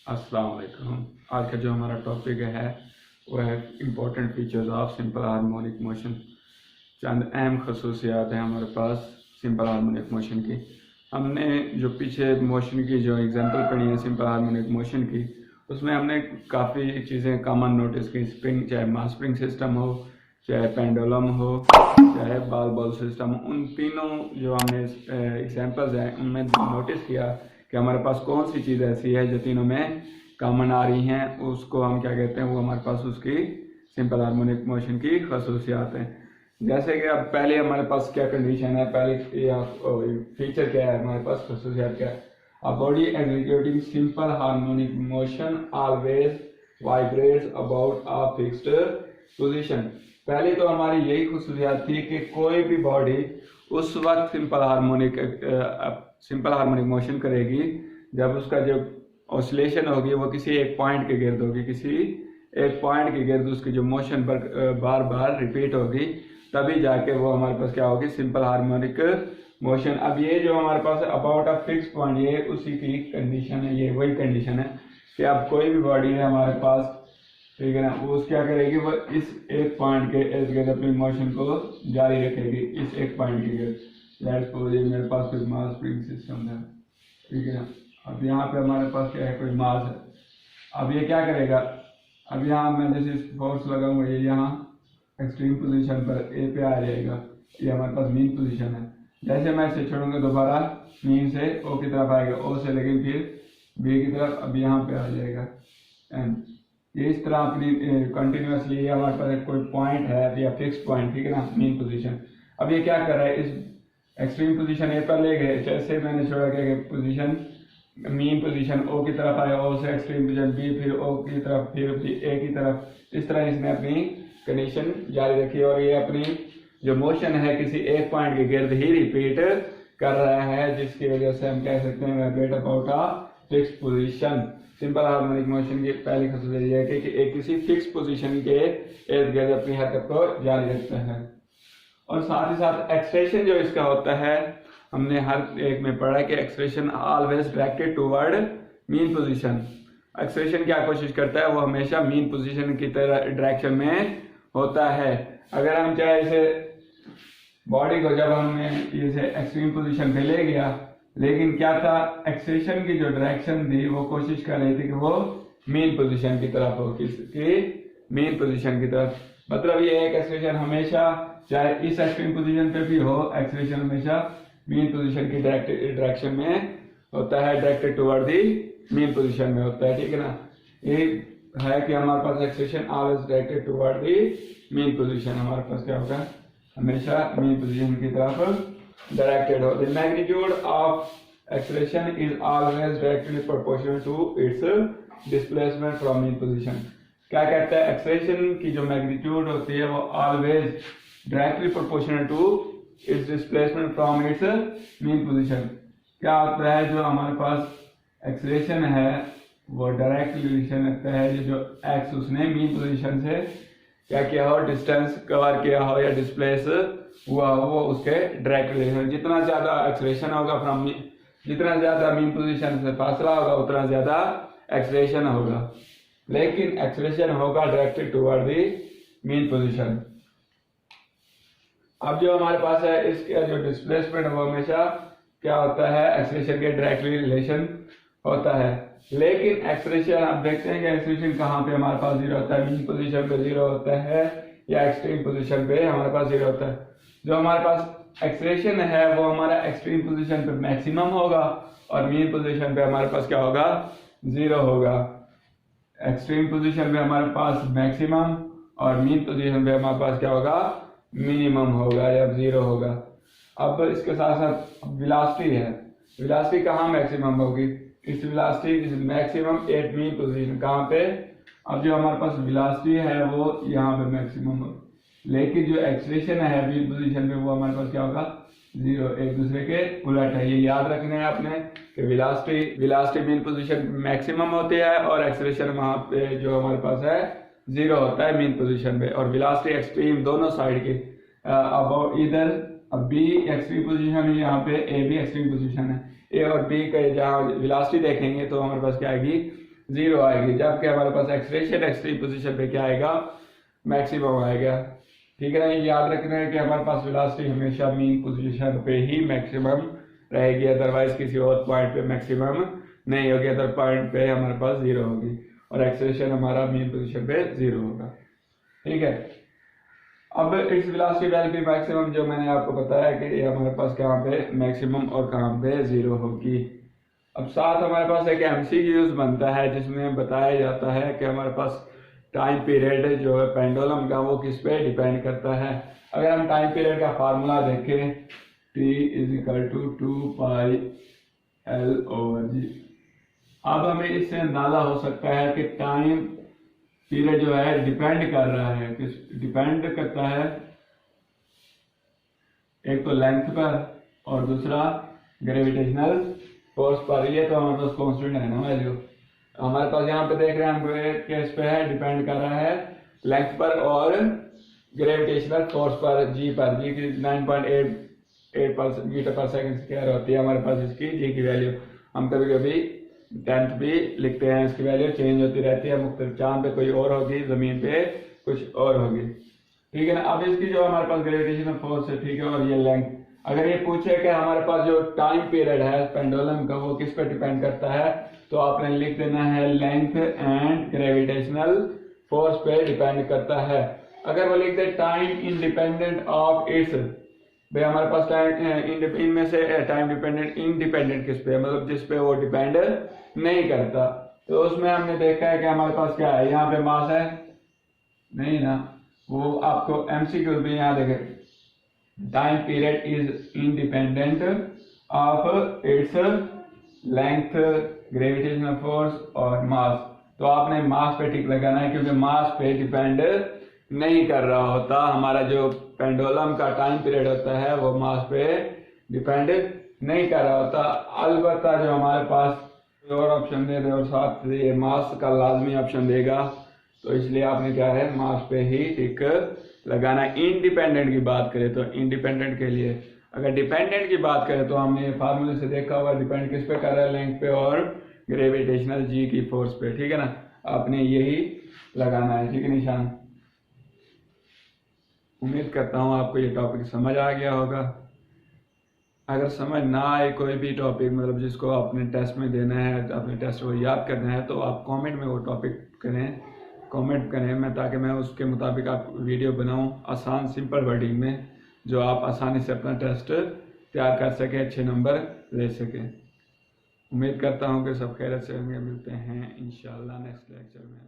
अस्सलाम वालेकुम। आज का जो हमारा टॉपिक है वो है important features of simple harmonic motion. चंद अहम खसूसियात हैं हमारे पास सिंपल हार्मोनिक मोशन की। हमने जो पीछे मोशन की जो एग्जांपल पढ़ी है सिंपल हार्मोनिक मोशन की, उसमें हमने काफ़ी चीज़ें कॉमन नोटिस की। स्प्रिंग, चाहे मास स्प्रिंग सिस्टम हो, चाहे पेंडुलम हो, चाहे बॉल बॉल सिस्टम, उन तीनों जो हमने एग्जांपल्स हैं उनमें नोटिस किया कि हमारे पास कौन सी चीज़ ऐसी है जो तीनों में कॉमन आ रही हैं, उसको हम क्या कहते हैं, वो हमारे पास उसकी सिंपल हार्मोनिक मोशन की खसूसियात हैं। जैसे कि अब पहले हमारे पास क्या कंडीशन है, पहले फीचर क्या है हमारे पास, खसूसियात क्या है। A body executing simple harmonic motion always vibrates about a fixed position। पहले तो हमारी यही खसूसियात थी कि कोई भी बॉडी उस वक्त सिंपल हार्मोनिक मोशन करेगी जब उसका जो ऑसिलेशन होगी वो किसी एक पॉइंट के गिर्द होगी, किसी एक पॉइंट के गिर्द उसकी जो मोशन बार बार रिपीट होगी, तभी जाके वो हमारे पास क्या होगी, सिंपल हार्मोनिक मोशन। अब ये जो हमारे पास अबाउट अ फिक्स पॉइंट, ये उसी की कंडीशन है, ये वही कंडीशन है कि अब कोई भी बॉडी है हमारे पास, ठीक है ना, वो क्या करेगी, वो इस एक पॉइंट के इर्द गिर्द अपनी मोशन को जारी रखेगी, इस एक पॉइंट के गिर्द। लेट्स सपोज ये मेरे पास कोई मास स्प्रिंग सिस्टम है, ठीक है ना। अब यहाँ पे हमारे पास क्या है, कोई मास है। अब ये क्या करेगा, अब यहाँ मैं जैसे फोर्स लगाऊंगा, ये यहाँ एक्सट्रीम पोजीशन पर ए पे आ जाएगा, ये हमारे पास मीन पोजीशन है। जैसे मैं इसे छोड़ूंगा दोबारा मीन से ओ की तरफ आएगा, ओ से लेकिन फिर बी की तरफ, अब यहाँ पे आ जाएगा एंड ये इस तरह अपनी कंटिन्यूसली हमारे पास कोई पॉइंट है या फिक्स पॉइंट, ठीक है ना, मीन पोजीशन। अब ये क्या कर रहा है, इस एक्सट्रीम पोजीशन ए पर ले गए, जैसे मैंने छोड़ा क्या पोजीशन मीन पोजीशन ओ की तरफ आया, ओ से एक्सट्रीम पोजीशन बी, फिर ओ की तरफ, फिर ए की तरफ, इस तरह इसने अपनी कंडीशन जारी रखी और ये अपनी जो मोशन है किसी एक पॉइंट के गिर्द ही रिपीट कर रहा है, जिसकी वजह से हम कह सकते हैं vibrate about a fix position. Simple harmonic motion की पहली खसूसियत यह है कि एक किसी फिक्स पोजीशन के इर्द गिर्द अपनी हरकत को जारी रखता है। और साथ ही साथ एक्सप्रेशन जो इसका होता है, हमने हर एक में पढ़ा कि expression always directed toward mean position. Expression क्या कोशिश करता है, वो हमेशा मीन पोजीशन की तरह डायरेक्शन में होता है। अगर हम चाहे इसे बॉडी को जब हमने इसे एक्सट्रीम पोजीशन पे ले गया, लेकिन क्या था, एक्सप्रेशन की जो डायरेक्शन थी वो कोशिश कर रही थी कि वो मीन पोजीशन की तरफ हो, किसकी, मीन पोजीशन की तरफ। मतलब ये है कि एक्सप्रेशन हमेशा चाहे इस एक्सट्रीम पोजीशन पे भी हो, एक्सप्रेशन हमेशा मीन पोजीशन की डायरेक्शन में होता है, directed toward the mean position में होता है, ठीक है ना। ये है कि हमारे पास expression always directed toward the mean position, हमारे पास क्या होगा, हमेशा मीन पोजीशन की तरफ डायरेक्टेड हो। The magnitude of expression is always directly proportional to its displacement from mean position. क्या कहता है, एक्सप्रेशन की जो मैग्नीट्यूड होती है वो always directly proportional to its displacement from its mean position. क्या होता है, जो हमारे पास एक्सप्रेशन है वो डायरेक्ट रिलेशन रखता है, जो एक्स उसने मीन पोजीशन से क्या किया हो, डिस्टेंस कवर किया हो या डिस्प्लेस हुआ हो, वो उसके डायरेक्ट रिलेशन। जितना ज्यादा एक्सप्रेशन होगा फ्रॉम, जितना ज्यादा मीन पोजीशन से फासला होगा उतना ज्यादा एक्सप्रेशन होगा, लेकिन एक्सप्रेशन होगा directed toward the mean position. अब जो हमारे पास है इसका जो डिस्प्लेसमेंट वो हमेशा क्या होता है, एक्सप्रेशन के डायरेक्टली रिलेशन होता है। लेकिन एक्सप्रेशन आप देखते हैं कि एक्सप्रेशन कहाँ पे हमारे पास जीरो होता है, मीन पोजीशन पे जीरो होता है या एक्सट्रीम पोजीशन पे हमारे पास जीरो होता है। जो हमारे पास एक्सप्रेशन है वो हमारा एक्सट्रीम पोजीशन पे मैक्सिमम होगा और मीन पोजीशन पे हमारे पास क्या होगा, जीरो होगा। एक्सट्रीम पोजीशन पे हमारे पास मैक्सिमम और मीन पोजीशन पे हमारे पास क्या होगा, मिनिमम होगा या जीरो होगा। अब इसके साथ साथ वेलोसिटी है, वेलोसिटी कहाँ मैक्सिमम होगी, इस velocity is maximum at mean position, कहाँ पे, अब जो हमारे पास वेलोसिटी है वो यहाँ पे मैक्सिमम हो, लेकिन जो एक्सप्रेशन है मीन पोजीशन पे वो हमारे पास क्या होगा, जीरो, एक दूसरे के उलट है। ये याद रखना है आपने कि वेलोसिटी मीन पोजीशन मैक्सिमम होती है और एक्सप्रेशन वहाँ पे जो हमारे पास है जीरो होता है मीन पोजीशन पे, और वेलोसिटी एक्सट्रीम दोनों साइड की। अब इधर अब बी एक्सट्रीम पोजीशन है, यहाँ पे ए भी एक्सट्रीम पोजीशन है, ए और बी का जहाँ वेलोसिटी देखेंगे तो हमारे पास क्या आएगी, 0 आएगी, जबकि हमारे पास एक्सलेशन एक्सट्रीम पोजीशन पे क्या आएगा, मैक्सिमम आएगा। ठीक है ना, ये याद रखना है कि हमारे पास वेलोसिटी हमेशा मीन पोजीशन पे ही मैक्सिमम रहेगी, अदरवाइज किसी और पॉइंट पे मैक्सिमम नहीं होगी, अदर पॉइंट पे हमारे पास 0 होगी और एक्सेलेरेशन हमारा मीन पोजीशन पे 0 होगा। ठीक है, अब इस वेलोसिटी वैल्यू मैक्सिमम जो मैंने आपको बताया कि ये हमारे पास कहाँ पे मैक्सिमम और कहाँ पे 0 होगी। अब साथ हमारे पास एक MCQ बनता है जिसमें बताया जाता है कि हमारे पास टाइम पीरियड जो है पेंडुलम का वो किस पे डिपेंड करता है। अगर हम टाइम पीरियड का फार्मूला देखें T = 2πL/g, अब हमें इससे अंदाजा हो सकता है कि टाइम पीरियड जो है डिपेंड कर रहा है, किस डिपेंड करता है, एक तो लेंथ पर और दूसरा ग्रेविटेशनल फोर्स पर। ये तो हमारे पास कांस्टेंट है ना वैल्यू, हमारे पास यहाँ पे देख रहे हैं हम किस पे है, डिपेंड कर रहा है लेंथ पर और ग्रेविटेशनल फोर्स पर, जी पर। जी की 9.8 मीटर पर सेकंड स्क्वायर होती है हमारे पास इसकी जी की वैल्यू। हम कभी कभी 10th भी लिखते हैं, इसकी वैल्यू चेंज होती रहती है, मुख्तलिफ चांद पे कोई और होगी, जमीन पे कुछ और होगी। ठीक है ना, अब इसकी जो हमारे पास ग्रेविटेशनल फोर्स है, ठीक है, और ये लेंथ, अगर ये पूछे कि हमारे पास जो टाइम पीरियड है पेंडुलम का वो किस पे डिपेंड करता है, तो आपने लिख देना है लेंथ एंड ग्रेविटेशनल फोर्स पे डिपेंड करता है। अगर वो लिख दे टाइम इंडिपेंडेंट ऑफ इट्स, भाई हमारे पास टाइम इनमें से टाइम डिपेंडेंट इंडिपेंडेंट किस पे, मतलब जिस पे वो डिपेंड नहीं करता, तो उसमें हमने देखा है कि हमारे पास क्या है, यहाँ पे मास है नहीं ना, वो आपको MCQ भी यहाँ देखे, time period is independent of its length, gravitational force और मास। तो आपने मास पे टिक लगाना है क्योंकि मास पे डिपेंड नहीं कर रहा होता, हमारा जो पेंडुलम का टाइम पीरियड होता है वो मास पे डिपेंड नहीं कर रहा होता। अलबत्ता जो हमारे पास और ऑप्शन दे दे और साथ ये मास का लाजमी ऑप्शन देगा, तो इसलिए आपने क्या है मास पे ही टिक लगाना। इंडिपेंडेंट की बात करें तो इंडिपेंडेंट के लिए, अगर डिपेंडेंट की बात करें तो हमने फार्मूले से देखा हुआ डिपेंड किस पे कर रहा है, लेंथ पे और ग्रेविटेशनल जी की फोर्स पे। ठीक है ना, आपने यही लगाना है। ठीक है निशान, उम्मीद करता हूँ आपको ये टॉपिक समझ आ गया होगा। अगर समझ ना आए कोई भी टॉपिक, मतलब जिसको आपने टेस्ट में देना है, अपने टेस्ट को याद करना है, तो आप कमेंट में वो टॉपिक कमेंट करें मैं, ताकि मैं उसके मुताबिक आप वीडियो बनाऊं आसान सिंपल वर्डिंग में, जो आप आसानी से अपना टेस्ट तैयार कर सकें, अच्छे नंबर ले सकें। उम्मीद करता हूं कि सब खैरियत से होंगे। मिलते हैं इंशाल्लाह नेक्स्ट लेक्चर में।